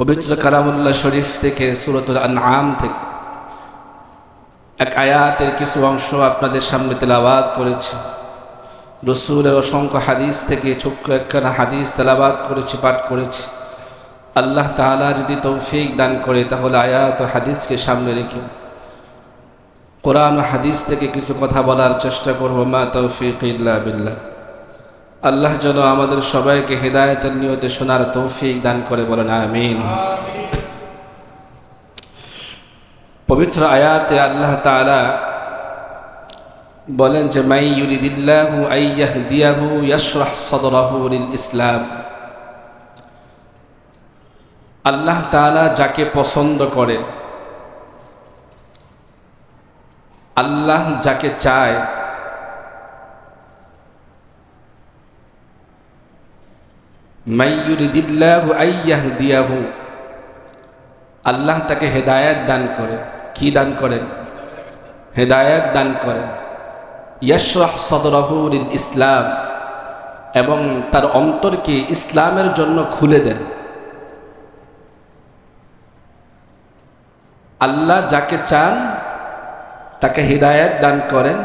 পবিত্র কালামুল্লাহ শরীফ থেকে সূরাতুল আনআম থেকে এক আয়াতের কিছু অংশ আপনাদের সামনে তেলাওয়াত করেছি। রাসূলের অসংখ্য হাদিস থেকে ছোট্ট একখানা হাদিস তেলাওয়াত করেছি, পাঠ করেছি। আল্লাহ তাআলা যদি তৌফিক দান করে তাহলে আয়াত ও হাদিসকে সামনে রেখে কোরআন ও হাদিস থেকে কিছু কথা বলার চেষ্টা করব। মা তৌফিক ইল্লা বিল্লাহ। আল্লাহ যেন আমাদের সবাইকে হিদায়াতের নিয়তে শোনার তৌফিক দান করে, বলেন আমিন। পবিত্র আয়াতে আল্লাহ তাআলা বলেন যে মাই ইউরিদিল্লাহু আইয়াহদিয়াহু ইয়াশরাহ সাদরাহু লিল ইসলাম। আল্লাহ তাআলা যাকে পছন্দ করেন, আল্লাহ যাকে চায়, মাই ইউরিদিল্লাহু আইয়াহদিয়াহু, আল্লাহ তাকে হেদায়েত দান করে। কি দান করেন? হেদায়েত দান করেন। ইয়াশরাহ সাদরাহু লিল ইসলাম, এবং তার অন্তরকে ইসলামের জন্য খুলে দেন। আল্লাহ যাকে চান তাকে হিদায়াত দান করেন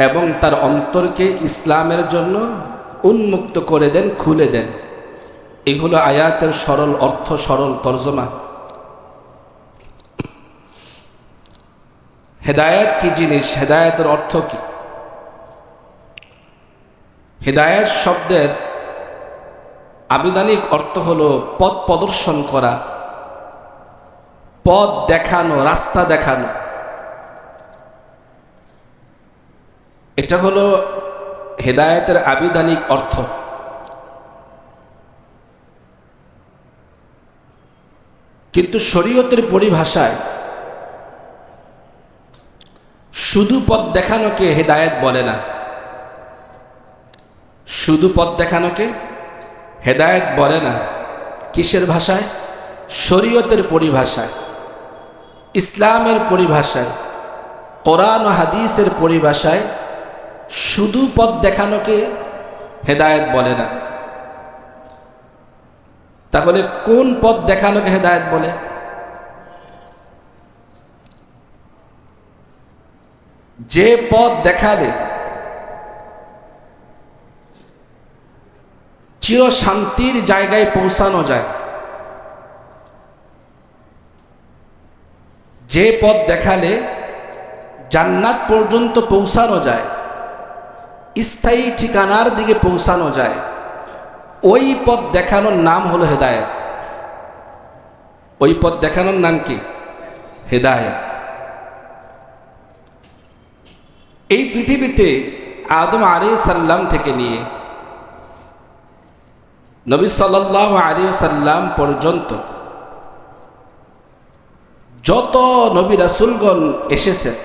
এবং তার অন্তরকে ইসলামের জন্য উন্মুক্ত করে দেন, খুলে দেন। এগুলো আয়াতের সরল অর্থ, সরল তর্জমা। হেদায়েত কি জিনিস? হেদায়েতের অর্থ কি? হেদায়েত শব্দের আবিধানিক অর্থ হলো পথ প্রদর্শন করা, পথ দেখানো, রাস্তা দেখানো। এটা হলো হেদায়েতের আবিধানিক অর্থ। কিন্তু শরীয়তের পরিভাষায় শুধু পথ দেখানোকে হেদায়েত বলে না। শুধু পথ দেখানোকে হেদায়েত বলে না। কিসের ভাষায়? শরীয়তের পরিভাষায়, ইসলামের পরিভাষায়, কোরআন ও হাদিসের পরিভাষায় শুধু পথ দেখানোকে হেদায়েত বলে না। তাহলে কোন পথ দেখানোকে হেদায়েত বলে? যে পথ দেখালে চির শান্তির জায়গায় পৌঁছানো যায়, যে পথ দেখালে জান্নাত পর্যন্ত পৌঁছানো যায়, স্থায়ী ঠিকানার দিকে পৌঁছানো যায়, ওই পথ দেখানোর নাম হলো হেদায়েত। ওই পথ দেখানোর নাম কি? হেদায়েত। এই পৃথিবীতে আদম আলাইহিস সালাম থেকে নিয়ে নবী সাল্লাল্লাহু আলাইহি ওয়াসাল্লাম পর্যন্ত যত নবী রাসূলগণ এসেছেন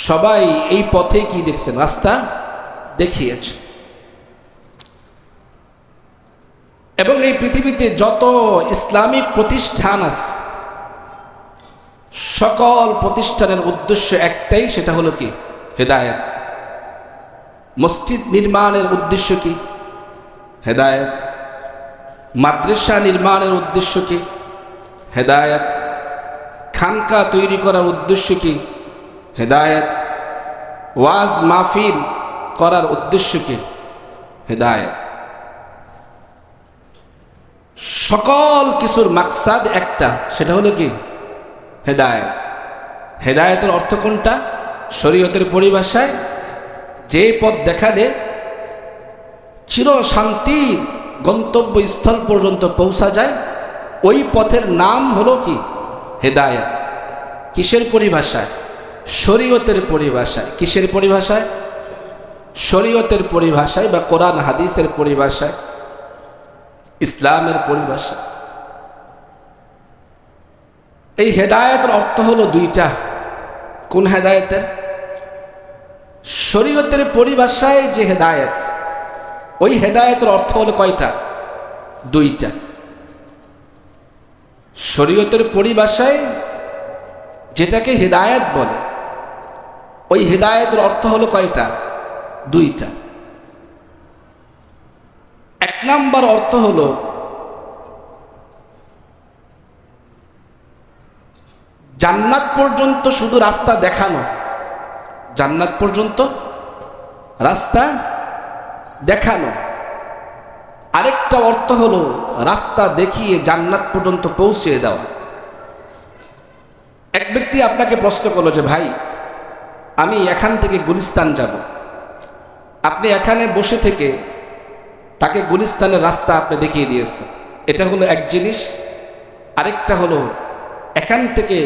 সবাই এই পথে কি দেখছেন? রাস্তা দেখিয়েছে। এবং এই পৃথিবীতে যত ইসলামিক প্রতিষ্ঠান আছে সকল প্রতিষ্ঠানের উদ্দেশ্য একটাই, সেটা হলো কি? হেদায়েত। মসজিদ নির্মাণের উদ্দেশ্য কি? হেদায়েত। মাদ্রাসা নির্মাণের উদ্দেশ্য কি? হেদায়েত। খানকা তৈরি করার উদ্দেশ্য কি? হেদায়েত। ওয়াজ মাহফিল করার উদ্দেশ্য কি? হেদায়েত। সকল কিছুর মাকসাদ একটা, সেটা হলো কি? হেদায়েত। হেদায়েতের অর্থ কোনটা? শরীয়তের পরিভাষায় যে পথ দেখালে চির শান্তির গন্তব্যস্থল পর্যন্ত পৌঁছা যায়, ওই পথের নাম হলো কি? হেদায়েত। কিসের পরিভাষায়? শরীয়তের পরিভাষায়। কিসের পরিভাষায়? শরীয়তের পরিভাষায় বা কোরআন হাদিসের পরিভাষায়, ইসলামের পরিভাষায়। এই হেদায়েতের অর্থ হলো দুইটা। কোন হেদায়েতের? শরীয়তের পরিভাষায় যে হেদায়েত, ওই হেদায়েতের অর্থ হলো কয়টা? দুইটা। শরীয়তের পরিভাষায় যেটাকে হেদায়েত বলে, ওই হেদায়েতের অর্থ হলো কয়টা? দুইটা। এক নাম্বার অর্থ হলো জান্নাত পর্যন্ত শুধু রাস্তা দেখানো, জান্নাত পর্যন্ত রাস্তা দেখানো। আরেকটা অর্থ হলো রাস্তা দেখিয়ে জান্নাত পর্যন্ত পৌঁছে দেওয়া। এক ব্যক্তি আপনাকে প্রশ্ন করলো যে ভাই, আমি এখান থেকে গুলিস্তান যাব। আপনি এখানে বসে থেকে তাকে গুলিস্তানের রাস্তা আপনি দেখিয়ে দিয়েছেন, এটা হলো এক জিনিস। আরেকটা হলো এখান থেকে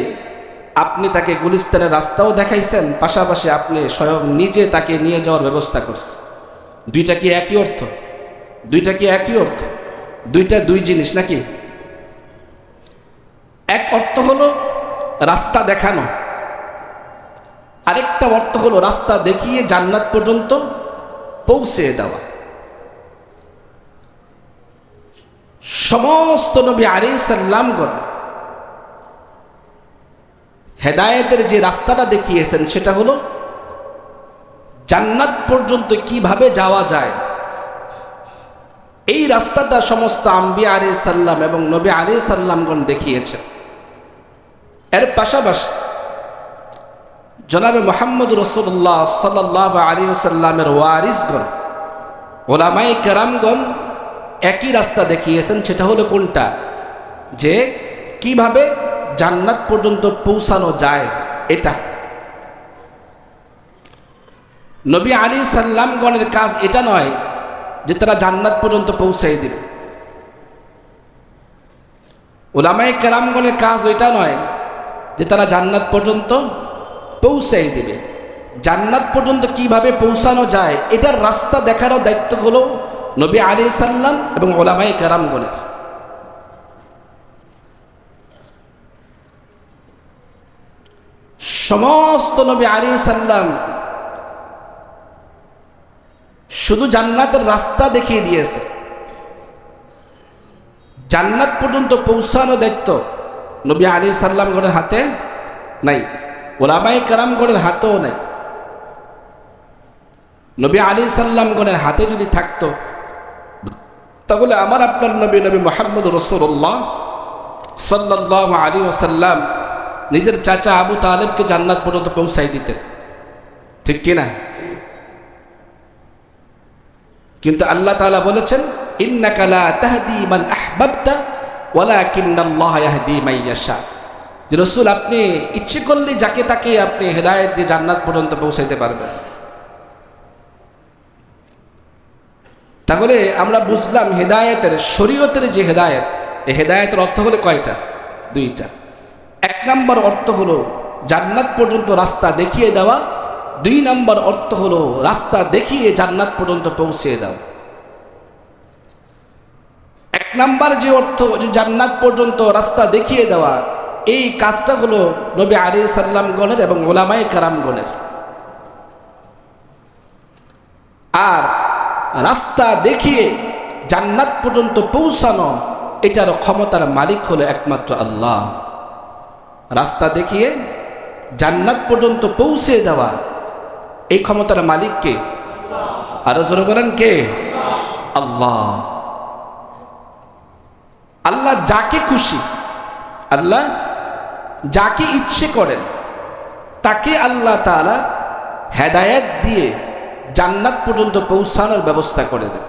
আপনি তাকে গুলিস্তানের রাস্তাও দেখাইছেন, পাশাপাশি আপনি স্বয়ং নিজে তাকে নিয়ে যাওয়ার ব্যবস্থা করছেন। দুইটা কি একই অর্থ? দুইটা কি একই অর্থ? দুইটা দুই জিনিস নাকি? এক অর্থ হলো রাস্তা দেখানো, আরেকটা অর্থ হলো রাস্তা দেখিয়ে জান্নাত পর্যন্ত পৌঁছে দেওয়া। সমস্ত নবী আলাইহিস সালামগণ হেদায়েতের যে রাস্তাটা দেখিয়েছেন সেটা হলো জান্নাত পর্যন্ত কিভাবে যাওয়া যায়। এই রাস্তাটা সমস্ত আম্বিয়া আলাইহিস সালাম এবং নবী আলাইহিস সালামগণ দেখিয়েছেন। এর পাশাপাশি জনাবে মুহাম্মদ রাসূলুল্লাহ সাল্লাল্লাহু আলাইহি ওয়াসাল্লামের ওয়ারিসগণ উলামায়ে কেরামগণ একই রাস্তা দেখিয়েছেন। সেটা হলো কোনটা? যে কিভাবে জান্নাত পর্যন্ত পৌঁছানো যায়। এটা নবী আলাইহিস সালামগণের কাজ এটা নয় যে তারা জান্নাত পর্যন্ত পৌঁছাই দেবে। উলামায়ে কেরামগণের কাজ এটা নয় যে তারা জান্নাত পর্যন্ত পৌঁছাই দেবে। জান্নাত পর্যন্ত কিভাবে পৌঁছানো যায় এটার রাস্তা দেখানোর দায়িত্ব হলো নবী আলাইহিস সালাম এবং উলামায়ে কেরামগণের। সমস্ত নবী আলাইহিস সালাম শুধু জান্নাতের রাস্তা দেখিয়ে দিয়েছে, জান্নাত পর্যন্ত পৌঁছানোর দায়িত্ব নবী আলাইহিস সালামগণের হাতে নাই, উলামায়ে কেরামগণের হাতেও নাই। নবী আলাইহিস সালামগণের হাতে যদি থাকতো তাহলে আমার আপনার নবী মুহাম্মদ রাসূলুল্লাহ সাল্লাল্লাহু আলাইহি ওয়াসাল্লাম নিজের চাচা আবু তালেবকে জান্নাত পর্যন্ত পৌঁছাই দিতেন, ঠিক কিনা? কিন্তু আল্লাহ তাআলা বলেছেন, ইন্নাকা লা তাহদি মান আহবাবতা ওয়ালাকিন্নাল্লাহ ইয়াহদি মান ইয়াশা। যে রাসূল, আপনি ইচ্ছে করলে যাকে তাকে আপনি হেদায়েত দিয়ে জান্নাত পর্যন্ত পৌঁছাইতে পারবেন। তাহলে আমরা বুঝলাম হেদায়েতের, শরীয়তের যে হেদায়েত, এই হেদায়েতের অর্থ হলো কয়টা? দুইটা। এক নম্বর অর্থ হলো জান্নাত পর্যন্ত রাস্তা দেখিয়ে দেওয়া, দুই নম্বর অর্থ হলো রাস্তা দেখিয়ে জান্নাত পর্যন্ত পৌঁছে দাও। এক নম্বর যে অর্থ, যে জান্নাত পর্যন্ত রাস্তা দেখিয়ে দেওয়া, এই কাজটা হলো নবী আলাইহিস সালামগণের এবং উলামায়ে কেরামগণের। আর রাস্তা দেখিয়ে জান্নাত পর্যন্ত পৌঁছানো, এটার ক্ষমতার মালিক হলো একমাত্র আল্লাহ। রাস্তা দেখিয়ে জান্নাত পর্যন্ত পৌঁছে দেওয়া, এই ক্ষমতার মালিক কে? আরো জোরে বলেন কে? আল্লাহ। আল্লাহ যাকে খুশি, আল্লাহ যাকে ইচ্ছে করেন তাকে আল্লাহ তাআলা হেদায়েত দিয়ে জান্নাত পর্যন্ত পৌঁছানোর ব্যবস্থা করে দেন।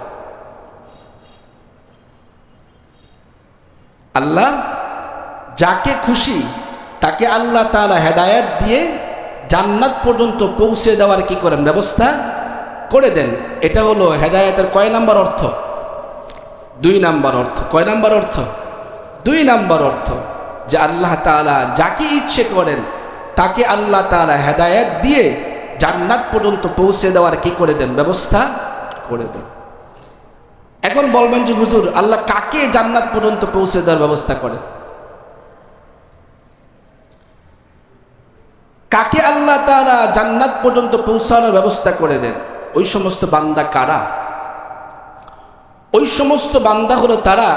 আল্লাহ যাকে খুশি তাকে আল্লাহ তাআলা হেদায়েত দিয়ে জান্নাত পর্যন্ত পৌঁছে দেওয়ার কি করেন? ব্যবস্থা করে দেন। এটা হলো হেদায়েতের কয় নাম্বার অর্থ? দুই নাম্বার অর্থ। কয় নাম্বার অর্থ? দুই নাম্বার অর্থ, যে আল্লাহ তাআলা যাকে ইচ্ছে করেন তাকে আল্লাহ তাআলা হেদায়েত দিয়ে জান্নাত পর্যন্ত পৌঁছে দেওয়ার কি করে দেন? ব্যবস্থা করে দেন। এখন বলবেন যে হুজুর, আল্লাহ কাকে জান্নাত পর্যন্ত পৌঁছে দেওয়ার ব্যবস্থা করে? কাকে আল্লাহ তাআলা জান্নাত পর্যন্ত পৌঁছানোর ব্যবস্থা করে দেন? ওই সমস্ত বান্দা কারা? ওই সমস্ত বান্দা হলো তারা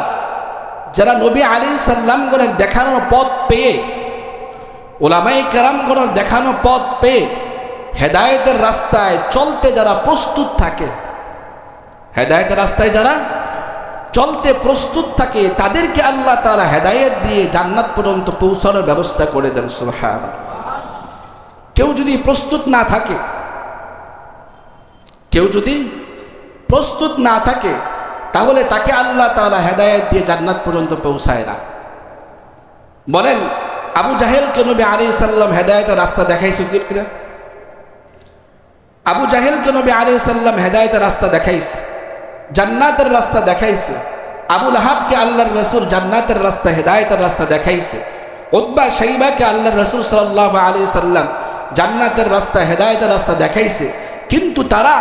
যারা নবী আলাইহিস সালামগণের দেখানো পথ পেয়ে, উলামায়ে কেরামগণের দেখানো পথ পেয়ে হেদায়েতের রাস্তায় চলতে যারা প্রস্তুত থাকে, হেদায়েতের রাস্তায় যারা চলতে প্রস্তুত থাকে তাদেরকে আল্লাহ তাআলা হেদায়েত দিয়ে জান্নাত পর্যন্ত পৌঁছানোর ব্যবস্থা করে দেন। সুবহানাল্লাহ। কেউ যদি প্রস্তুত না থাকে, কেউ যদি প্রস্তুত না থাকে, তাহলে তাকে আল্লাহ তাআলা হেদায়েত দিয়ে জান্নাত পর্যন্ত পৌঁছায় না। বলেন, আবু জাহেলকে নবী আলাইহিস সালাম হেদায়েতের রাস্তা দেখাইছে কিনা? আবু জাহেলকে নবী আলাইহিস সালাম হেদায়েতের রাস্তা দেখাইছে, জান্নাতের রাস্তা দেখাইছে। আবু লাহাবকে আল্লাহর রাসূল জান্নাতের রাস্তা, হেদায়েতের রাস্তা দেখাইছে। উতবা শাইবাকে আল্লাহর রাসূল সাল্লাল্লাহু আলাইহি সাল্লাম জান্নাতের রাস্তা, হেদায়েতের রাস্তা দেখাইছে, কিন্তু তারা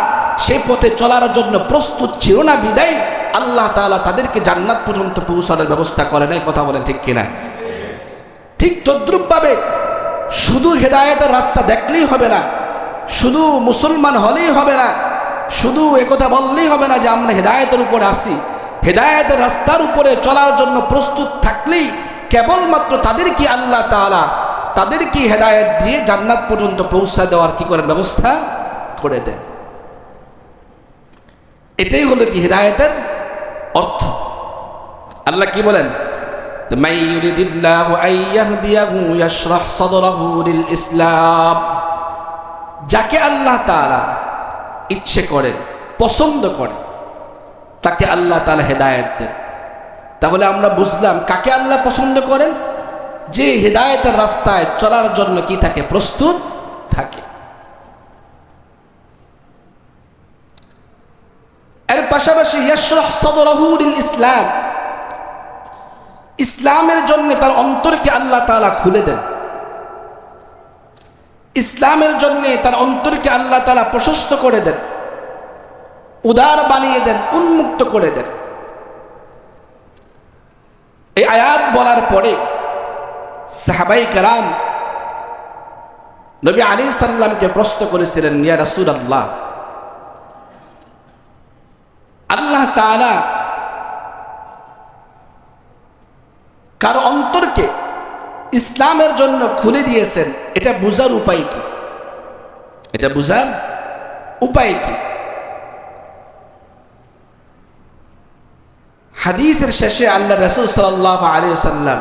সে পথে চলার জন্য প্রস্তুত ছিল না বিদায় আল্লাহ তাআলা তাদেরকে জান্নাত পর্যন্ত পৌঁছানোর ব্যবস্থা করে নাই। কথা বলেন ঠিক কিনা? ঠিক তদ্রূপভাবে শুধু হেদায়েতের রাস্তা দেখলেই হবে না, শুধু মুসলমান হলেই হবে না, শুধু একথা বললেই হবে না যে আমরা হেদায়েতের উপরে আসি। হেদায়েতের রাস্তার উপরে চলার জন্য প্রস্তুত থাকলেই কেবলমাত্র তাদেরকে আল্লাহ তাআলা তাদেরকে হেদায়েত দিয়ে জান্নাত পর্যন্ত পৌঁছা দেওয়ার কি করে ব্যবস্থা করে দেন। এটাই হলো কি হেদায়েতের অর্থ। আল্লাহ কি বলেন? মান ইউরিদিল্লাহু আন ইয়াহদিয়াহু ইয়াশরাহ সাদরাহু লিল ইসলাম। যাকে আল্লাহ তাআলা ইচ্ছে করেন, পছন্দ করেন, তাকে আল্লাহ তাআলা হেদায়েত দেন। তাহলে আমরা বুঝলাম কাকে আল্লাহ পছন্দ করেন? যে হেদায়েতের রাস্তায় চলার জন্য কি থাকে? প্রস্তুত থাকে। এর পাশাপাশি ইয়াশরাহ সাদরাহু লিল ইসলাম, ইসলামের জন্য তার অন্তরকে আল্লাহ তাআলা খুলে দেন। ইসলামের জন্য তার অন্তরকে আল্লাহ তাআলা প্রশস্ত করে দেন, উদার বানিয়ে দেন, উন্মুক্ত করে দেন। এই আয়াত বলার পরে সাহাবায়ে কেরাম নবী আলাইহিস সালামকে প্রশ্ন করেছিলেন, ইয়া রাসূলুল্লাহ, আল্লাহ তাআলা কার অন্তরকে ইসলামের জন্য খুলে দিয়েছেন, এটা বুঝার উপায় কি? এটা বুঝার উপায় কি? হাদিসের শেষে আল্লাহ রাসূল সাল্লাল্লাহু আলাইহি ওয়াসাল্লাম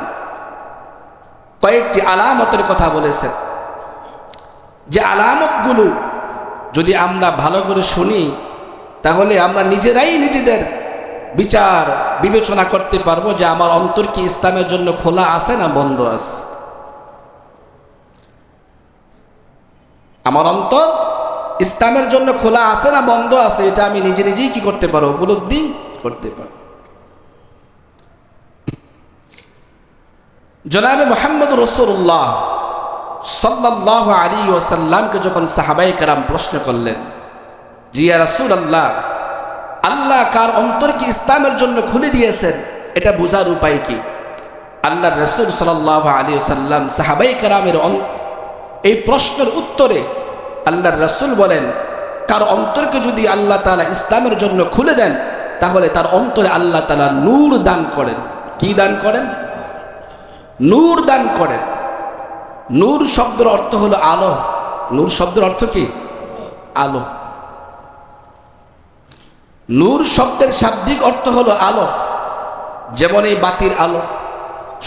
কয়েকটি আলামতের কথা বলেছেন, যে আলামতগুলো যদি আমরা ভালো করে শুনি তাহলে আমরা নিজেরাই নিজেদের বিচার বিবেচনা করতে পারবো যে আমার অন্তর কি ইসলামের জন্য খোলা আছে না বন্ধ আছে। আমার অন্তর ইসলামের জন্য খোলা আছে না বন্ধ আছে, এটা আমি নিজে নিজেই কি করতে পারবো? উপলব্ধি করতে পারবো। জনাবে মুহাম্মদ রাসূলুল্লাহ সাল্লাল্লাহু আলাইহি ওয়াসাল্লামকে যখন সাহাবায়ে কেরাম প্রশ্ন করলেন, জি ইয়া রাসূলুল্লাহ, আল্লাহ কার অন্তরকে ইসলামের জন্য খুলে দিয়েছেন, এটা বোঝার উপায় কি? আল্লাহর রাসূল সাল্লাল্লাহু আলাইহি ওয়াসাল্লাম সাহাবায়ে কেরামের এই প্রশ্নের উত্তরে আল্লাহর রাসূল বলেন, কার অন্তরকে যদি আল্লাহ তাআলা ইসলামের জন্য খুলে দেন তাহলে তার অন্তরে আল্লাহ তাআলা নূর দান করেন। কি দান করেন? নূর দান করেন। নূর শব্দের অর্থ হলো আলো। নূর শব্দের অর্থ কি? আলো। নূর শব্দের শাব্দিক অর্থ হলো আলো। যেমন এই বাতির আলো,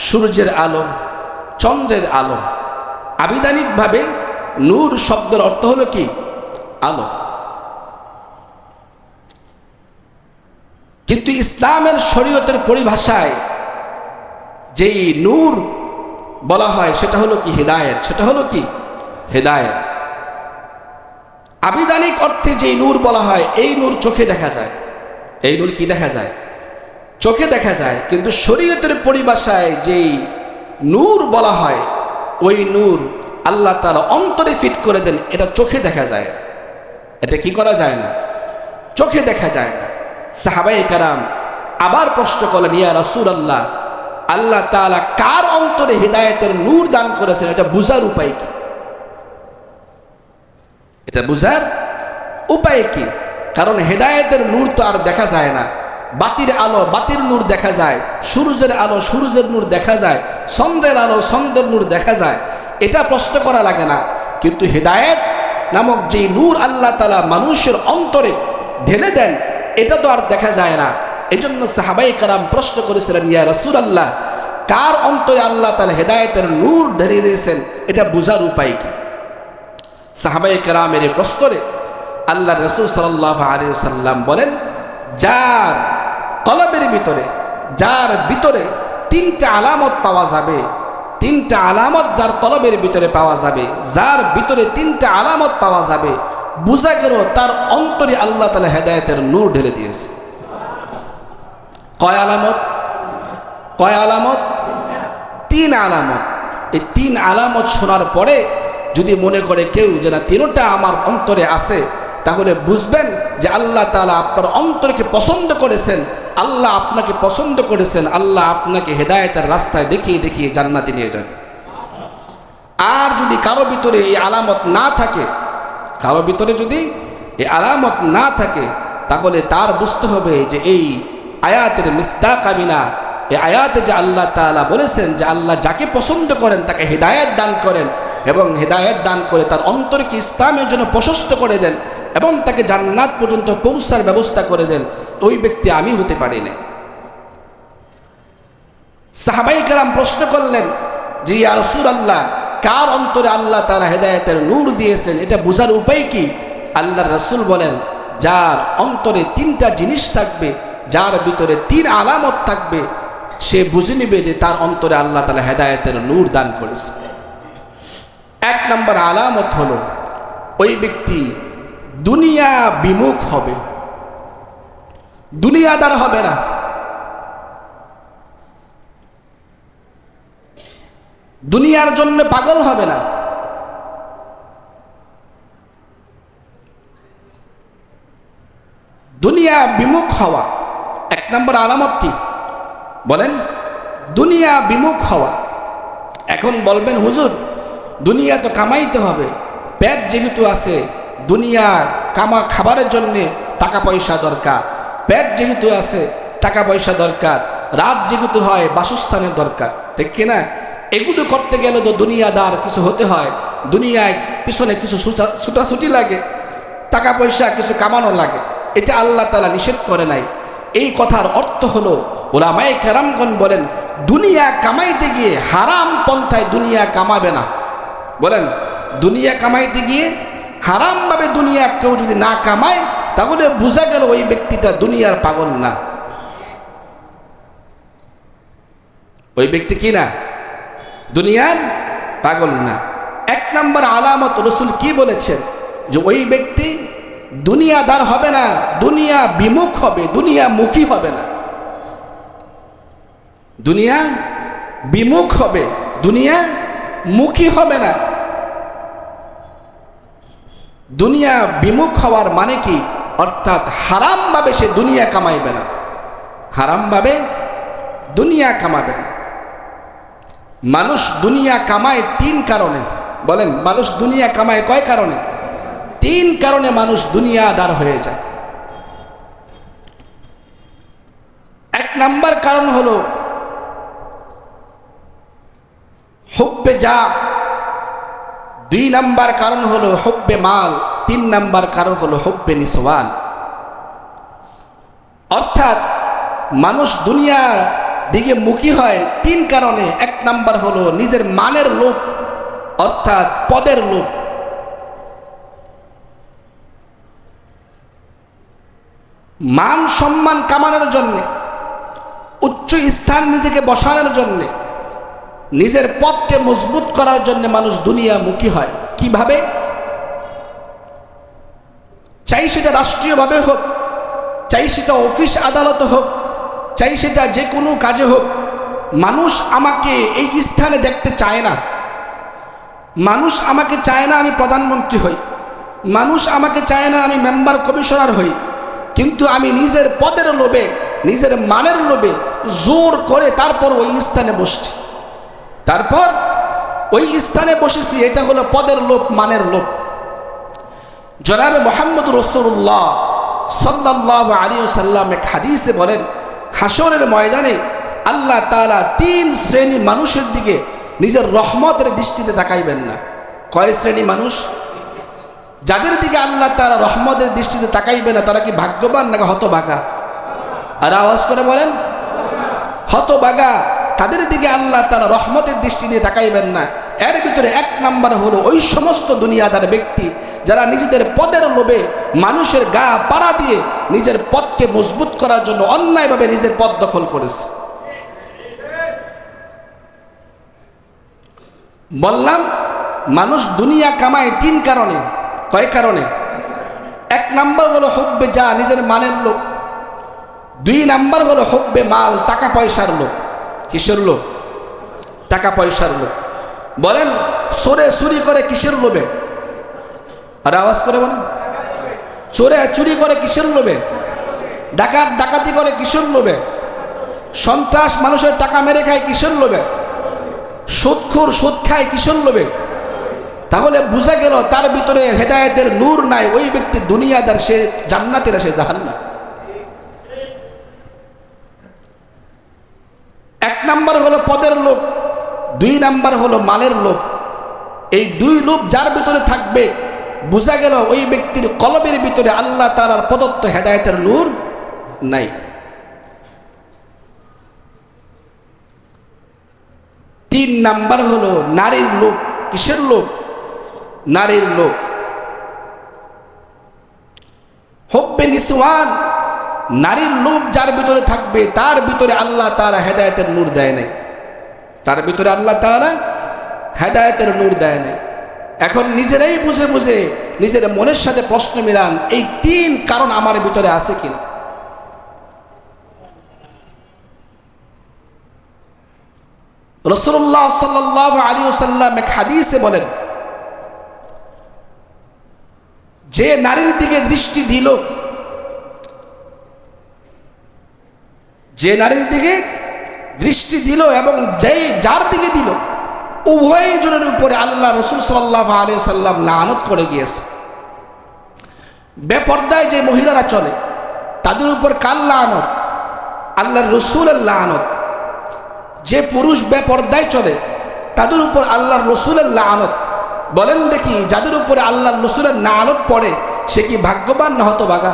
সূর্যের আলো, চন্দ্রের আলো। আবিধানিকভাবে নূর শব্দের অর্থ হলো কি? আলো। কিন্তু ইসলামের শরীয়তের পরিভাষায় যেই নূর বলা হয় সেটা হলো কি? হিদায়াত। সেটা হলো কি? হিদায়াত। আবিধানিক অর্থে যেই নূর বলা হয়, এই নূর চোখে দেখা যায়। এই নূর কি দেখা যায়? চোখে দেখা যায়। কিন্তু শরীয়তের পরিভাষায় যেই নূর বলা হয়, ওই নূর আল্লাহ তাআলা অন্তরে ফিট করে দেন। এটা চোখে দেখা যায় না। এটা কি করা যায় না? চোখে দেখা যায় না। সাহাবায়ে কেরাম আবার প্রশ্ন করলেন, ইয়া রাসূলুল্লাহ, আল্লাহ তাআলা কার অন্তরে হিদায়াতের নূর দান করেছেন, এটা বুঝার উপায় কি? এটা বুঝার উপায় কি? কারণ হেদায়েতের নূর তো আর দেখা যায় না। বাতির আলো, বাতির নূর দেখা যায়। সূর্যের আলো, সূর্যের নূর দেখা যায়। চন্দ্রের আলো, চন্দ্রের নূর দেখা যায়। এটা প্রশ্ন করা লাগে না। কিন্তু হেদায়েত নামক যে নূর আল্লাহ তাআলা মানুষের অন্তরে ঢেলে দেন, এটা তো আর দেখা যায় না। এজন্য সাহাবায়ে কেরাম প্রশ্ন করেছিলেন, ইয়া রাসূলুল্লাহ, কার অন্তরে আল্লাহ তাআলা হেদায়েতের নূর ঢেলে দিয়েছেন, এটা বোঝার উপায় কি? সাহাবায়ে কেরামের এই প্রশ্নে আল্লাহর রাসূল সাল্লাল্লাহু আলাইহি ওয়াসাল্লাম বলেন, যার কলবের ভিতরে, যার ভিতরে তিনটা আলামত পাওয়া যাবে, তিনটা আলামত যার কলবের ভিতরে পাওয়া যাবে, যার ভিতরে তিনটা আলামত পাওয়া যাবে, বুঝা গেল তার অন্তরে আল্লাহ তাআলা হেদায়েতের নূর ঢেলে দিয়েছে। কয় আলামত? কয় আলামত? তিন আলামত। এই তিন আলামত শোনার পরে যদি মনে করে কেউ যে না তিনটা আমার অন্তরে আছে, তাহলে বুঝবেন যে আল্লাহ তাআলা আপনার অন্তরকে পছন্দ করেছেন, আল্লাহ আপনাকে পছন্দ করেছেন, আল্লাহ আপনাকে হেদায়েতের রাস্তায় দেখিয়ে দেখিয়ে জান্নাতে নিয়ে যাবে। আর যদি কারো ভিতরে এই আলামত না থাকে, কারো ভিতরে যদি এই আলামত না থাকে, তাহলে তার বুঝতে হবে যে এই আয়াতের মিসদাক আমিনা, এই আয়াতে যে আল্লাহ তাআলা বলেছেন যে আল্লাহ যাকে পছন্দ করেন তাকে হেদায়েত দান করেন, এবং হেদায়েত দান করে তার অন্তরকে ইসলামের জন্য প্রশস্ত করে দেন এবং তাকে জান্নাত পর্যন্ত পৌঁছার ব্যবস্থা করে দেন, ওই ব্যক্তি আমি হতে পারি না। সাহাবায়ে কেরাম প্রশ্ন করলেন যে ইয়া রাসূলুল্লাহ, কার অন্তরে আল্লাহ তাআলা হেদায়েতের নূর দিয়েছেন, এটা বোঝার উপায় কি? আল্লাহর রাসূল বলেন, যার অন্তরে তিনটা জিনিস থাকবে, যার ভিতরে তিন আলামত থাকবে, সে বুঝে নেবে যে তার অন্তরে আল্লাহ তাআলা হেদায়েতের নূর দান করেছে। এক নম্বর আলামত হলো ওই ব্যক্তি দুনিয়া বিমুখ হবে, দুনিয়াদার হবে না। দুনিয়ার জন্য পাগল হবে না। দুনিয়া বিমুখ হওয়া এক নম্বর আলামত কি বলেন? দুনিয়া বিমুখ হওয়া। এখন বলবেন হুজুর, দুনিয়া তো কামাইতে হবে, পেট যেহেতু আছে, দুনিয়া খাবারের জন্যে টাকা পয়সা দরকার, পেট যেহেতু আছে টাকা পয়সা দরকার, রাত যেহেতু হয় বাসস্থানের দরকার, ঠিক কিনা? এগুলো করতে গেলে তো দুনিয়াদার কিছু হতে হয়, দুনিয়ায় পিছনে কিছু ছুটাছুটি লাগে, টাকা পয়সা কিছু কামানো লাগে। এটা আল্লাহ তাআলা নিষেধ করে নাই। এই কথার অর্থ হলো, উলামায়ে কেরামগণ বলেন, দুনিয়া কামাইতে গিয়ে হারাম পন্থায় দুনিয়া কামাবে না। বলেন, দুনিয়া কামাইতে গিয়ে হারামভাবে দুনিয়া কেউ যদি না কামায়, তাহলে বোঝা গেল ওই ব্যক্তিটা দুনিয়ার পাগল না। ওই ব্যক্তি কি না? দুনিয়ার পাগল না। এক নম্বর আলামত রাসূল কি বলেছেন? যে ওই ব্যক্তি দুনিয়াদার হবে না, দুনিয়া বিমুখ হবে, দুনিয়া মুখী হবে না। দুনিয়া বিমুখ হবে, দুনিয়া মুখী হবে না। দুনিয়া বিমুখ হওয়ার মানে কি? অর্থাৎ হারামভাবে সে দুনিয়া কামাইবে না, হারামভাবে দুনিয়া কামাবে না। মানুষ দুনিয়া কামায় তিন কারণে। বলেন, মানুষ দুনিয়া কামায় কয় কারণে? তিন কারণে মানুষ দুনিয়াদার হয়ে যায়। এক নাম্বার কারণ হলো হুব্বে যা, দুই নাম্বার কারণ হলো হুব্বে মাল, তিন নাম্বার কারণ হলো হুব্বে নিসওয়ান। অর্থাৎ মানুষ দুনিয়ার দিকে মুখী হয় তিন কারণে। এক নাম্বার হলো নিজের মানের লোভ, অর্থাৎ পদের লোভ। মান সম্মান কামানোর জন্যে, উচ্চ স্থান নিজেকে বসানোর জন্যে, নিজের পদকে মজবুত করার জন্য মানুষ দুনিয়া মুখী হয়। কিভাবে? চাই সেটা রাষ্ট্রীয়ভাবে হোক, চাই সেটা অফিস আদালত হোক, চাই সেটা যে কোনো কাজে হোক, মানুষ আমাকে এই স্থানে দেখতে চায় না। মানুষ আমাকে চায় না আমি প্রধানমন্ত্রী হই, মানুষ আমাকে চায় না আমি মেম্বার কমিশনার হই, কিন্তু আমি নিজের পদের লোভে, নিজের মানের লোভে জোর করে তারপর ওই স্থানে বসছি। তারপর ওই স্থানে বসেছি, এটা হলো পদের লোভ, মানের লোভ। জনাবে মুহাম্মদ রাসূলুল্লাহ সাল্লাল্লাহু আলাইহি ওয়াসাল্লাম এক হাদিসে বলেন, হাসরের ময়দানে আল্লাহ তাআলা তিন শ্রেণী মানুষের দিকে নিজের রহমতের দৃষ্টিতে তাকাইবেন না। কয় শ্রেণী মানুষ? যাদের দিকে আল্লাহ তাআলা রহমতের দৃষ্টিতে তাকাইবে না, তারা কি ভাগ্যবান নাকি হতভাগা? আর আওয়াজ করে বলেন হতভাগা, তাদের দিকে আল্লাহ তাআলা রহমতের দৃষ্টি দিয়ে তাকাইবেন না। এর ভিতরে এক নাম্বার হলো ওই সমস্ত দুনিয়াদার ব্যক্তি যারা নিজেদের পদের লোভে মানুষের গা পাড়া দিয়ে নিজের পদকে মজবুত করার জন্য অন্যায়ভাবে নিজের পদ দখল করেছে। বললাম মানুষ দুনিয়া কামায় তিন কারণে। কয় কারণে? এক নাম্বার হলো হুব্বে যা, নিজের মানের লোভ। দুই নাম্বার হলো হুব্বে মাল, টাকা পয়সার লোভ। কিসের লোভ? টাকা পয়সার লোভ। বলেন চোরে চুরি করে কিসের লোভে? আর আওয়াজ করে বলেন চোরে চুরি করে কিসের লোভে? ডাকাত ডাকাতি করে কিসের লোভে? সন্ত্রাস মানুষের টাকা মেরে খায় কিসের লোভে? সুদখোর সুদ খায় কিসের লোভে? তাহলে বুঝা গেল তার ভিতরে হেদায়েতের নূর নাই। ওই ব্যক্তি দুনিয়াদার, সে জান্নাতের, সে জাহান্নাম। এক নাম্বার হলো পদের লোভ, দুই নাম্বার হলো মালের লোভ। এই দুই লোভ যার ভিতরে থাকবে, বুঝা গেল ওই ব্যক্তির কলবের ভিতরে আল্লাহ তাআলার প্রদত্ত হেদায়েতের নূর নাই। তিন নাম্বার হলো নারীর লোভ। কিসের লোভ? নারীর লোভ। হুব্বে নিসওয়ান, নারীর লোভ যার ভিতরে থাকবে তার ভিতরে আল্লাহ তাআলা হেদায়েতের নূর দেয় নাই। তার ভিতরে আল্লাহ তাআলা হেদায়েতের নূর দেয় নাই। এখন নিজেরাই বুঝে বুঝে নিজের মনের সাথে প্রশ্ন মিলান, এই তিন কারণ আমার ভিতরে আছে কিনা। রাসূলুল্লাহ সাল্লাল্লাহু আলাইহি ওয়াসাল্লাম এক হাদিসে বলেন, যে নারীর দিকে দৃষ্টি দিল, যে নারীর দিকে দৃষ্টি দিল এবং যার দিকে দিল, উভয় জনের উপরে আল্লাহ রাসূল সাল্লাল্লাহু আলাইহি ওয়াসাল্লাম লানত করে গিয়েছে। বেপর্দায় যে মহিলারা চলে তাদের উপর কার লানত? আল্লাহর রাসূলের লানত। যে পুরুষ বেপর্দায় চলে তাদের উপর আল্লাহর রাসূলের লানত। বলেন দেখি, যাদের উপরে আল্লাহর রাসূলের লানত পড়ে সে কি ভাগ্যবান না হতভাগা?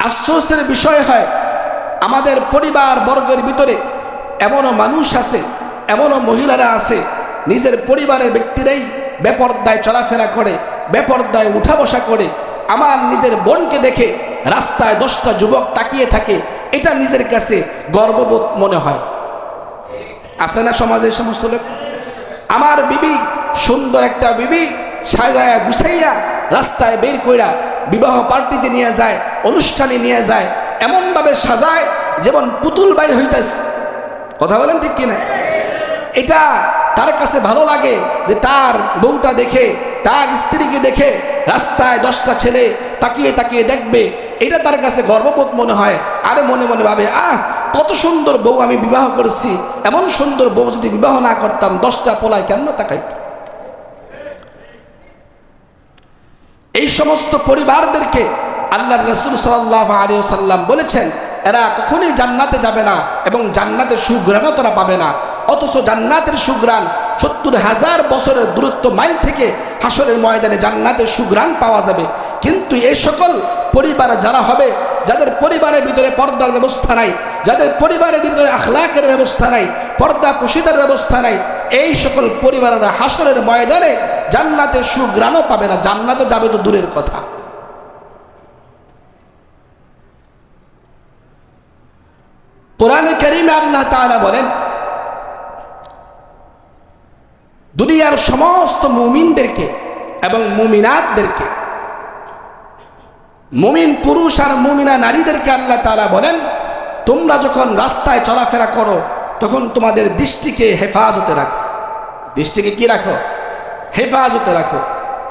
আফসোসের বিষয় হয় আমাদের পরিবার বর্গের ভিতরে এমনও মানুষ আছে, এমনও মহিলারা আছে, নিজের পরিবারের ব্যক্তিরাই বেপর্দায় চলাফেরা করে, বেপর্দায় উঠা বসা করে। আমার নিজের বোনকে দেখে রাস্তায় 10টা যুবক তাকিয়ে থাকে, এটা নিজের কাছে গর্ববোধ মনে হয়। আছে না সমাজের সমস্ত লোক? আমার বিবি, সুন্দর একটা বিবি, সাজায়া গুছাইয়া রাস্তায় বের কইরা বিবাহ পার্টিতে নিয়ে যায়, অনুষ্ঠানে নিয়ে যায়, এমনভাবে সাজায় যেমন পুতুল বাইর হইতেছে। কথা বলেন ঠিক কিনা? এটা তার কাছে ভালো লাগে যে তার বউটা দেখে, তার স্ত্রীকে দেখে রাস্তায় 10টা ছেলে তাকিয়ে তাকিয়ে দেখবে, এটা তার কাছে গর্ববোধ মনে হয়। আরে মনে মনে ভাবে, কত সুন্দর বউ আমি বিবাহ করেছি, এমন সুন্দর বউ যদি বিবাহ না করতাম 10টা পোলায় কেন তাকাই। এই সমস্ত পরিবারদেরকে আল্লাহর রাসূল সাল্লাল্লাহু আলাইহি ওয়াসাল্লাম বলেছেন এরা কখনোই জান্নাতে যাবে না এবং জান্নাতের সুঘ্রাণও তারা পাবে না। অথচ জান্নাতের সুঘ্রাণ 70,000 বছরের দূরত্ব মাইল থেকে হাসরের ময়দানে জান্নাতের সুঘ্রাণ পাওয়া যাবে। কিন্তু এই সকল পরিবার যারা হবে, যাদের পরিবারের ভিতরে পর্দার ব্যবস্থা নাই, যাদের পরিবারের ভিতরে আখলাকের ব্যবস্থা নাই, পর্দা কুশিদার ব্যবস্থা নাই, এই সকল পরিবারেরা হাসরের ময়দানে জান্নাতের সুঘ্রাণও পাবে না, জান্নাতে যাবে তো দূরের কথা। কোরআনে কারীমে আল্লাহ তাআলা বলেন, দুনিয়ার সমস্ত মুমিনদেরকে এবং মুমিনাতদেরকে, মুমিন পুরুষ আর মুমিনা নারীদেরকে আল্লাহ তাআলা বলেন, তোমরা যখন রাস্তায় চলাফেরা করো তখন তোমাদের দৃষ্টিকে হেফাজতে রাখো। দৃষ্টিকে কি রাখো? হেফাজতে রাখো।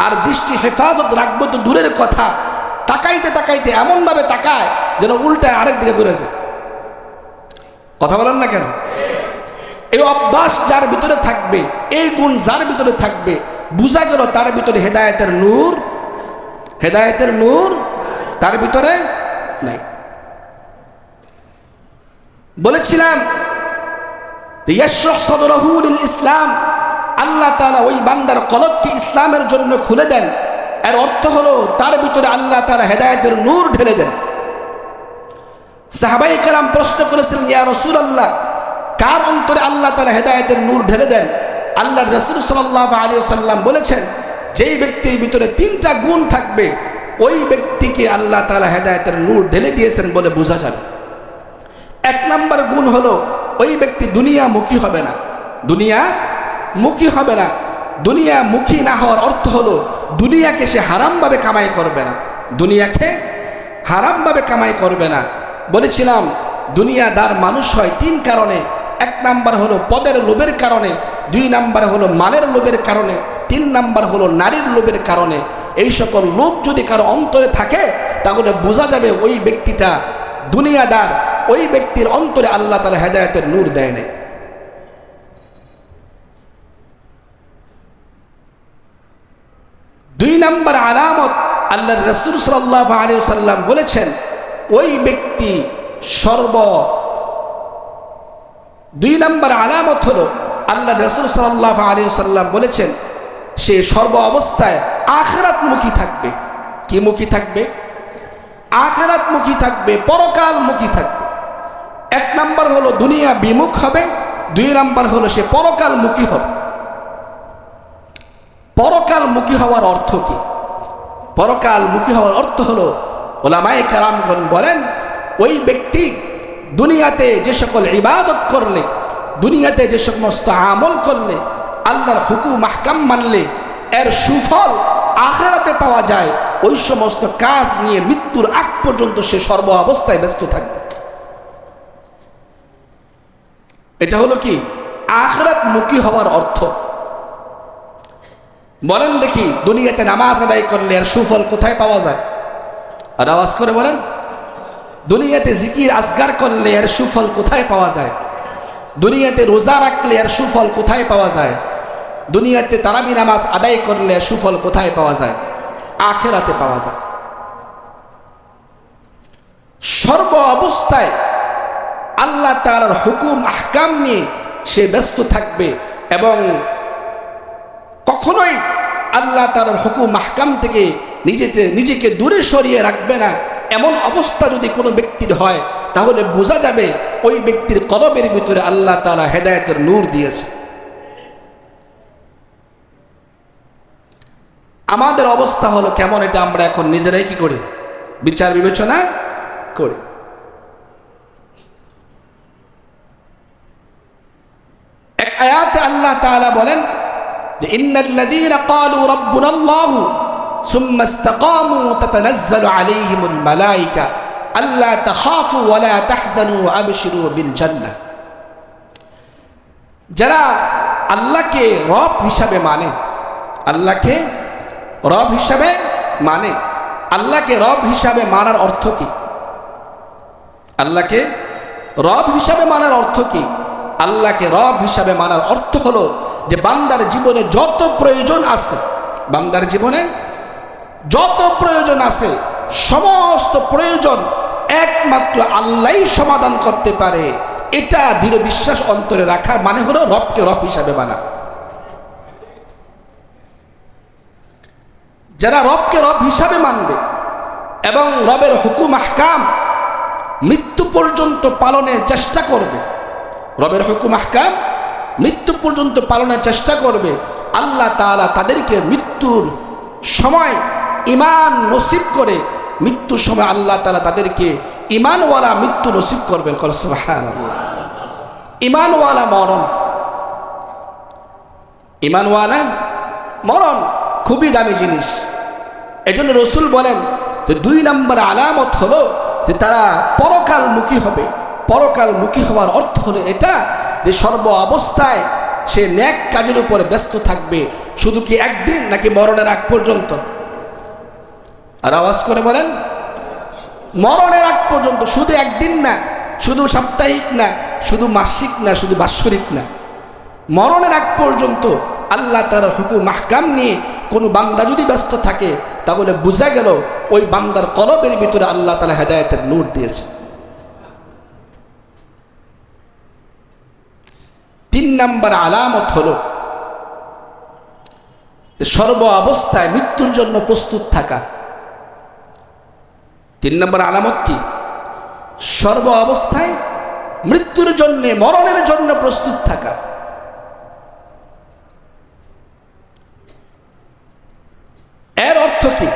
আর দৃষ্টি হেফাজত রাখবো তো দূরের কথা, তাকাইতে তাকাইতে এমনভাবে তাকায় যেন উল্টায় আরেক দিকে ঘুরে যায়। কথা বলেন না কেন? এই অভ্যাস যার ভিতরে থাকবে, এই গুণ যার ভিতরে থাকবে, বুঝা গেল তার ভিতরে হেদায়েতের নূর, হেদায়েতের নূর তার ভিতরে নাই। বলেছিলাম ইয়াশরাহ সাদরাহু লিল ইসলাম, আল্লাহ তাআলা ওই বান্দার কলবকে ইসলামের জন্য খুলে দেন। এর অর্থ হলো তার ভিতরে আল্লাহ তাআলা হেদায়েতের নূর ঢেলে দেন। সাহাবায়ে কেরাম প্রশ্ন করেছিলেন, ইয়া রাসূলুল্লাহ, কার অন্তরে আল্লাহ তাআলা হেদায়েতের নূর ঢেলে দেন? আল্লাহর রাসূল সাল্লাল্লাহু আলাইহি ওয়াসাল্লাম বলেছেন, যেই ব্যক্তির ভিতরে তিনটা গুণ থাকবে ওই ব্যক্তিকে আল্লাহ তাআলা হেদায়েতের নূর ঢেলে দিয়েছেন বলে বোঝা যাবে। এক নম্বর গুণ হলো ওই ব্যক্তি দুনিয়ামুখী হবে না। দুনিয়ামুখী হবে না। দুনিয়ামুখী না হওয়ার অর্থ হলো দুনিয়াকে সে হারামভাবে কামাই করবে না। দুনিয়াকে হারামভাবে কামাই করবে না। বলেছিলাম দুনিয়াদার মানুষ হয় তিন কারণে। এক নাম্বার হলো পদের লোভের কারণে, দুই নাম্বার হলো মালের লোভের কারণে, তিন নাম্বার হলো নারীর লোভের কারণে। এই সকল লোভ যদি কারো অন্তরে থাকে তাহলে বোঝা যাবে ওই ব্যক্তিটা দুনিয়াদার, ওই ব্যক্তির অন্তরে আল্লাহ তাআলা হেদায়েতের নূর দেয় নাই। দুই নাম্বার আলামত আল্লাহর রাসূল সাল্লাল্লাহু আলাইহি ওয়াসাল্লাম বলেছেন, ওই ব্যক্তি দুই নাম্বার আলামত হলো আল্লাহর রাসূল সাল্লাল্লাহু আলাইহি ওয়াসাল্লাম বলেছেন, সে সর্ব অবস্থায় আখিরাতমুখী থাকবে। কি মুখী থাকবে? আখিরাতমুখী থাকবে, পরকালমুখী থাকবে। এক নাম্বার হলো দুনিয়া বিমুখ হবে, দুই নাম্বার হলো সে পরকালমুখী হবে। পরকালমুখী হওয়ার অর্থ কি? পরকালমুখী হওয়ার অর্থ হলো উলামায়ে কেরামগণ বলেন, ওই ব্যক্তি দুনিয়াতে যে সকল ইবাদত করলে, দুনিয়াতে যে সমস্ত আমল করলে, আল্লাহর হুকুম আহকাম মানলে এর সুফল আখিরাতে পাওয়া যায়, ওই সমস্ত কাজ নিয়ে মৃত্যুর আগ পর্যন্ত সে সর্ব অবস্থায় ব্যস্ত থাকবে। এটা হলো কি আখিরাতমুখী হওয়ার অর্থ। বলেন দেখি, দুনিয়াতে নামাজ আদায় করলে এর সুফল কোথায় পাওয়া যায়? আর আওয়াজ করে বলেন, দুনিয়াতে জিকির আজগার করলে এর সুফল কোথায় পাওয়া যায়? দুনিয়াতে রোজা রাখলে এর সুফল কোথায় পাওয়া যায়? দুনিয়াতে তারাবি নামাজ আদায় করলে এর সুফল কোথায় পাওয়া যায়? আখিরাতে পাওয়া যায়। সর্ব অবস্থায় আল্লাহ তাআলার হুকুম আহকাম নিয়ে সে ব্যস্ত থাকবে এবং কখনোই আল্লাহ তাআলার হুকুম আহকাম থেকে নিজেকে দূরে সরিয়ে রাখবে না। এমন অবস্থা যদি কোনো ব্যক্তির হয় তাহলে বোঝা যাবে ওই ব্যক্তির কলবের ভিতরে আল্লাহ তাআলা হেদায়েতের নূর দিয়েছে। আমাদের অবস্থা হলো কেমন, এটা আমরা এখন নিজেরাই কি করি? বিচার বিবেচনা করি। এক আয়াতে আল্লাহ তাআলা বলেন যে ইন্নাল্লাযীনা ক্বালু রাব্বুনাল্লাহু সুম্মা ইসতাকামু তাতানাজ্জালু আলাইহিমুল মালায়েকা আল্লা তাখাফু ওয়া লা তাহজানু ওয়া আবশিরু বিল জান্নাহ। যারা আল্লাহকে রব হিসাবে মানে, আল্লাহকে রব হিসাবে মানে, আল্লাহকে রব হিসাবে মানার অর্থ কি? আল্লাহকে রব হিসাবে মানার অর্থ কি? আল্লাহকে রব হিসাবে মানার অর্থ হলো যে বান্দার জীবনে যত প্রয়োজন আছে, বান্দার জীবনে যত প্রয়োজন আছে সমস্ত প্রয়োজন একমাত্র আল্লাহই সমাধান করতে পারে। এটা দৃঢ় বিশ্বাস অন্তরে রাখার মানে হলো রবকে রব হিসাবে মানা। যারা রবকে রব হিসাবে মানবে এবং রবের হুকুম আহকাম মৃত্যু পর্যন্ত পালনের চেষ্টা করবে, রবের হুকুম আহকাম মৃত্যু পর্যন্ত পালনের চেষ্টা করবে, আল্লাহ তাআলা তাদেরকে মৃত্যুর সময় ঈমান নসিব করে, মৃত্যুর সময় আল্লাহ তাআলা তাদেরকে ঈমানওয়ালা মৃত্যু নসিব করবেন। সুবহানাল্লাহ। ঈমানওয়ালা মরণ, ঈমানওয়ালা মরণ খুবই দামি জিনিস। এজন্য রাসূল বলেন যে দুই নম্বর আলামত হলো যে তারা পরকালমুখী হবে। পরকালমুখী হওয়ার অর্থ হলো এটা যে সর্ব অবস্থায় সে নেক কাজের উপরে ব্যস্ত থাকবে। শুধু কি একদিন নাকি মরণের আগ পর্যন্ত? আর আওয়াজ করে বলেন, মরণের আগ পর্যন্ত। শুধু একদিন না, শুধু সাপ্তাহিক না, শুধু মাসিক না, শুধু বাৎসরিক না, মরণের আগ পর্যন্ত আল্লাহ তাআলার হুকুম আহকাম নিয়ে কোনো বান্দা যদি ব্যস্ত থাকে তাহলে বোঝা গেল ওই বান্দার কলবের ভিতরে আল্লাহ তাআলা হেদায়েতের নূর দিয়েছে। তিন নম্বর আলামত হলো সর্ব অবস্থায় মৃত্যুর জন্য প্রস্তুত থাকা। 3 নম্বর আলামত কি? সর্ব অবস্থায় মৃত্যুর জন্য, মরণের জন্য প্রস্তুত থাকা। এর অর্থ কি?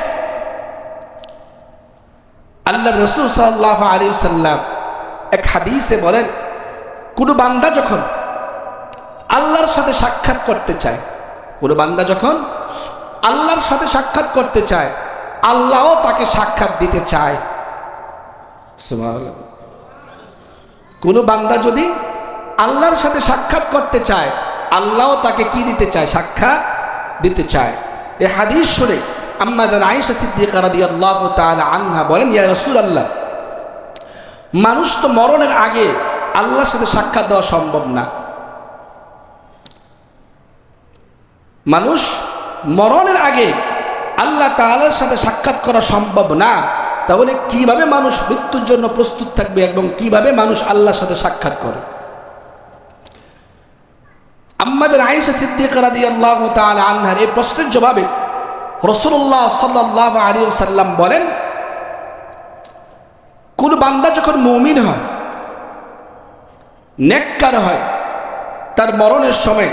আল্লাহ রাসূল সাল্লাল্লাহু আলাইহি ওয়াসাল্লাম এক হাদিসে বলেন, কোন বান্দা যখন আল্লাহর সাথে সাক্ষাৎ করতে চায়, কোন বান্দা যখন আল্লাহর সাথে সাক্ষাৎ করতে চায়, আল্লাহও তাকে সাক্ষাৎ দিতে চায়। সুবহানাল্লাহ। কোন বান্দা যদি আল্লাহর সাথে সাক্ষাৎ করতে চায়, আল্লাহও তাকে কি দিতে চায়? সাক্ষাৎ দিতে চায়। এই হাদিস শুনে আম্মা জান আয়েশা সিদ্দিকা রাদিয়াল্লাহু তাআলা আনহা বলেন, ইয়া রাসূলুল্লাহ, মানুষ তো মরণের আগে আল্লাহর সাথে সাক্ষাৎ দেওয়া সম্ভব না। মানুষ মরণের আগে আল্লাহ তাআলার সাথে সাক্ষাৎ করা সম্ভব না, তাহলে কিভাবে মানুষ মৃত্যুর জন্য প্রস্তুত থাকবে এবং কিভাবে মানুষ আল্লাহর সাথে সাক্ষাৎ করে? আম্মা জান আয়েশা সিদ্দিকা রাদিয়াল্লাহু তাআলা আনহার এই প্রশ্নের জবাবে রাসূলুল্লাহ সাল্লাল্লাহু আলাইহি ওয়াসাল্লাম বলেন, কোন বান্দা যখন মুমিন হয়, নেককার হয়, তার মরণের সময়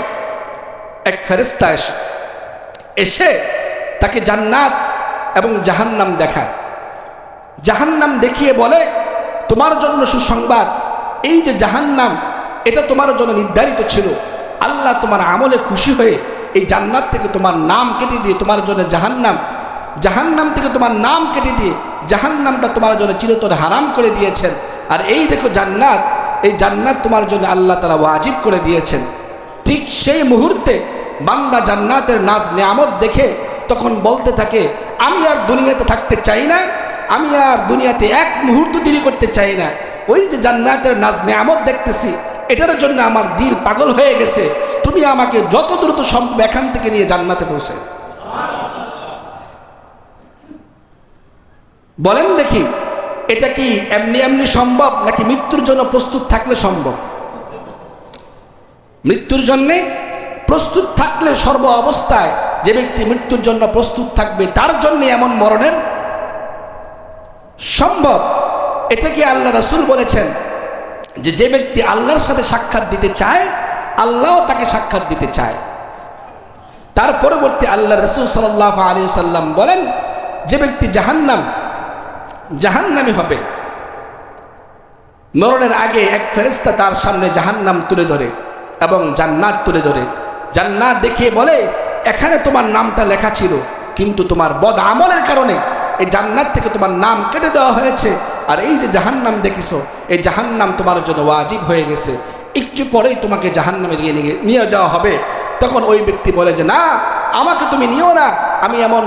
এক ফেরেশতা এসে তাকে জান্নাত এবং জাহান্নাম দেখায়। জাহান্নাম দেখিয়ে বলে, তোমার জন্য সুসংবাদ, এই যে জাহান্নাম, এটা তোমার জন্য নির্ধারিত ছিল। আল্লাহ তোমার আমলে খুশি হয়ে এই জান্নাত থেকে তোমার নাম কেটে দিয়ে তোমার জন্য জাহান্নাম থেকে তোমার নাম কেটে দিয়ে জাহান্নামটা তোমার জন্য চিরতরে হারাম করে দিয়েছেন। আর এই দেখো জান্নাত, এই জান্নাত তোমার জন্য আল্লাহ তাআলা ওয়াজিব করে দিয়েছেন। ঠিক সেই মুহূর্তে বান্দা জান্নাতের নাজ নিয়ামত দেখে তখন বলতে থাকে, আমি আর দুনিয়াতে থাকতে চাই না, আমি আর দুনিয়াতে এক মুহূর্ত দেরি করতে চাই না। ওই যে জান্নাতের নাজ নিয়ামত দেখতেছি, এটার জন্য আমার দিল পাগল হয়ে গেছে। তুমি আমাকে যত দ্রুত সম্ভব এখান থেকে নিয়ে জান্নাতে পৌঁছে। বলেন দেখি, এটা কি এমনি এমনি সম্ভব নাকি মৃত্যুর জন্য প্রস্তুত থাকলে সম্ভব? মৃত্যুর জন্যে প্রস্তুত থাকলে সর্ব অবস্থায় যে ব্যক্তি মৃত্যুর জন্য প্রস্তুত থাকবে, তার জন্য এমন মরণের সম্ভব। এটা কি আল্লাহ রাসূল বলেছেন যে যে ব্যক্তি আল্লাহর সাথে সাক্ষাৎ দিতে চায়, আল্লাহও তাকে সাক্ষাৎ দিতে চায়। তার পরবর্তী আল্লাহ রাসূল সাল্লাল্লাহু আলাইহি ওয়াসাল্লাম বলেন, যে ব্যক্তি জাহান্নামী হবে, মরণের আগে এক ফেরেশতা তার সামনে জাহান্নাম তুলে ধরে এবং জান্নাত তুলে ধরে। জান্নাত দেখিয়ে বলে, এখানে তোমার নামটা লেখা ছিল, কিন্তু তোমার বদ আমলের কারণে এই জান্নাত থেকে তোমার নাম কেটে দেওয়া হয়েছে। আর এই যে জাহান্নাম দেখিছো, এই জাহান্নাম তোমার জন্য ওয়াজিব হয়ে গেছে, একটু পরেই তোমাকে জাহান্নামে নিয়ে যাওয়া হবে। তখন ওই ব্যক্তি বলে যে, না, আমাকে তুমি নিও না, আমি এমন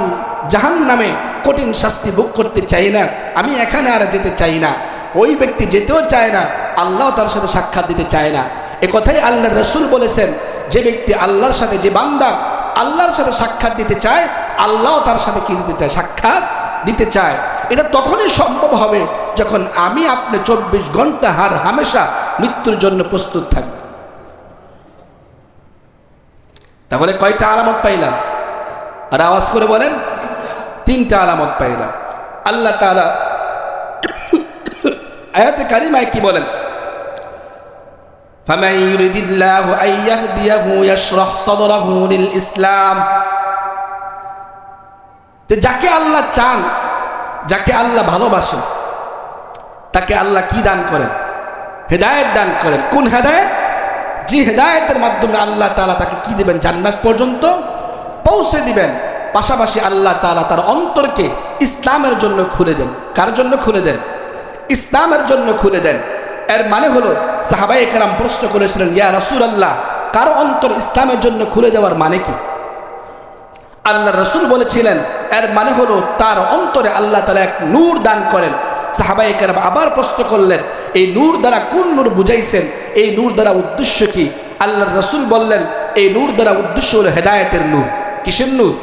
জাহান্নামে কঠিন শাস্তি ভোগ করতে চাই না, আমি এখানে আর যেতে চাই না। ওই ব্যক্তি যেতেও চায় না, আল্লাহ তার সাথে সাক্ষাৎ দিতে চায় না। এ কথাই আল্লাহ রাসূল বলেছেন, যে ব্যক্তি আল্লাহর সাথে, যে বান্দা আল্লাহর সাথে সাক্ষাৎ দিতে চায়, আল্লাহ তার সাথে কি দিতে চায়? সাক্ষাৎ দিতে চায়। এটা তখনই সম্ভব হবে যখন আমি আপনি 24 ঘন্টা হার হামেশা মৃত্যুর জন্য প্রস্তুত থাকব। তাহলে কয়টা আলামত পাইলাম? আর আওয়াজ করে বলেন, 3টা আলামত পাইলাম। আল্লাহ তাআলা আয়াতে কারিমায় কি বলেন? ফামান ইউরিদিল্লাহু আন ইয়াহদিয়াহু ইয়াশরাহ সাদরাহু লিল ইসলাম। তো যাকে আল্লাহ চান, যাকে আল্লাহ ভালোবাসেন, তাকে আল্লাহ কি দান করেন? হেদায়েত দান করেন। কোন হেদায়েত? যে হেদায়েতের মাধ্যমে আল্লাহ তাআলা তাকে কি দিবেন? জান্নাত পর্যন্ত পৌঁছে দিবেন। পাশাপাশি আল্লাহ তাআলা তার অন্তরকে ইসলামের জন্য খুলে দেন। কার জন্য খুলে দেন? ইসলামের জন্য খুলে দেন। এর মানে হলো, সাহাবায়ে কেরাম প্রশ্ন করেছিলেন, ইয়া রাসূলুল্লাহ, কার অন্তর ইসলামের জন্য খুলে দেওয়ার মানে কি? আল্লাহ রাসূল বলেছিলেন, এর মানে হলো তার অন্তরে আল্লাহ তাআলা এক নূর দান করেন। সাহাবায়ে কেরাম আবার প্রশ্ন করলেন, এই নূর দ্বারা কোন নূর বুঝাইছেন? এই নূর দ্বারা উদ্দেশ্য কি? আল্লাহ রাসূল বললেন, এই নূর দ্বারা উদ্দেশ্য হলো হেদায়েতের নূর। কিসের নূর?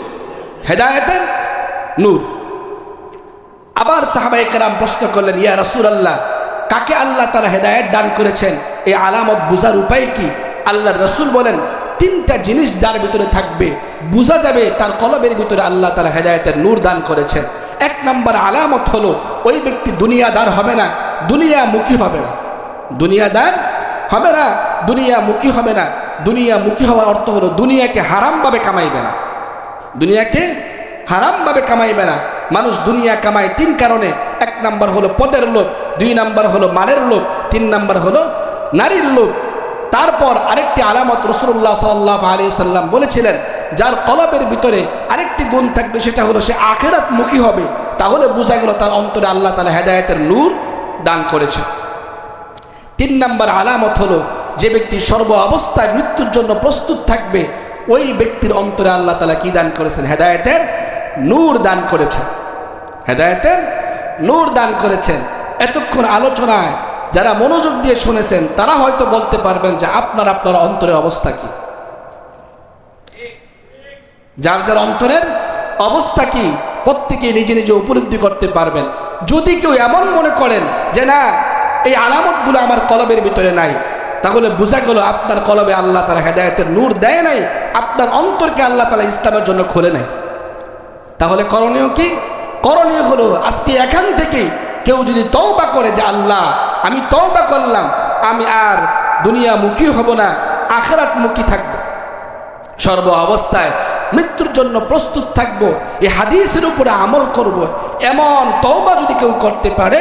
হেদায়েতের নূর। আবার সাহাবায়ে কেরাম প্রশ্ন করলেন, ইয়া রাসূলুল্লাহ, কাকে আল্লাহ তাআলা হেদায়েত দান করেছেন? এই আলামত বুঝার উপায় কি? আল্লাহর রাসূল বলেন, তিনটা জিনিস যার ভিতরে থাকবে বোঝা যাবে তার কলবের ভিতরে আল্লাহ তাআলা হেদায়েতের নূর দান করেছেন। এক নম্বর আলামত হলো ওই ব্যক্তি দুনিয়াদার হবে না, দুনিয়ামুখী হবে না। দুনিয়াদার হবে না, দুনিয়ামুখী হবে না। দুনিয়ামুখী হওয়ার অর্থ হলো দুনিয়াকে হারামভাবে কামাইবে না, দুনিয়াকে হারামভাবে কামাইবে না। মানুষ দুনিয়া কামায় তিন কারণে। এক নাম্বার হলো পদের লোভ, দুই নাম্বার হলো মালের লোভ, তিন নাম্বার হলো নারীর লোভ। তারপর আরেকটি আলামত রাসূলুল্লাহ সাল্লাল্লাহু আলাইহি সাল্লাম বলেছিলেন, যার কলবের ভিতরে আরেকটি গুণ থাকবে সেটা হলো সে আখিরাতমুখী হবে। তাহলে বোঝা গেল তার অন্তরে আল্লাহ তাআলা হেদায়েতের নূর দান করেছে। তিন নাম্বার আলামত হলো যে ব্যক্তি সর্ব অবস্থায় মৃত্যুর জন্য প্রস্তুত থাকবে, ওই ব্যক্তির অন্তরে আল্লাহ তাআলা কি দান করেছেন? হেদায়েতের নূর দান করেছেন, হেদায়েতের নূর দান করেছেন। এতক্ষণ আলোচনায় যারা মনোযোগ দিয়ে শুনেছেন তারা হয়তো বলতে পারবেন যে আপনার অন্তরের অবস্থা কি, যার যার অন্তরের অবস্থা কি প্রত্যেকে নিজে নিজে উপলব্ধি করতে পারবেন। যদি কেউ এমন মনে করেন যে না এই আলামতগুলো আমার কলবের ভিতরে নাই, তাহলে বোঝা গেল আপনার কলবে আল্লাহ তাআলা হেদায়েতের নূর দেয় নাই, আপনার অন্তরকে আল্লাহ তাআলা ইসলামের জন্য খোলে নাই। তাহলে করণীয় কি? করণীয় হলো আজকে এখান থেকে কেউ যদি তওবা করে যে আল্লাহ আমি তওবা করলাম, আমি আর দুনিয়ামুখী হব না, আখিরাতমুখী থাকব, সর্ব অবস্থায় মৃত্যুর জন্য প্রস্তুত থাকব, এই হাদিসের উপরে আমল করব, এমন তওবা যদি কেউ করতে পারে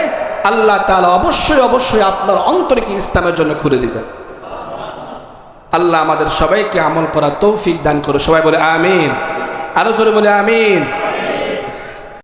আল্লাহ তাআলা অবশ্যই অবশ্যই আপনার অন্তরকে ইসলামের জন্য খুলে দিবেন। আল্লাহ আমাদের সবাইকে আমল করার তৌফিক দান করে। সবাই বলে আমিন, আরো জোরে বলে আমিন।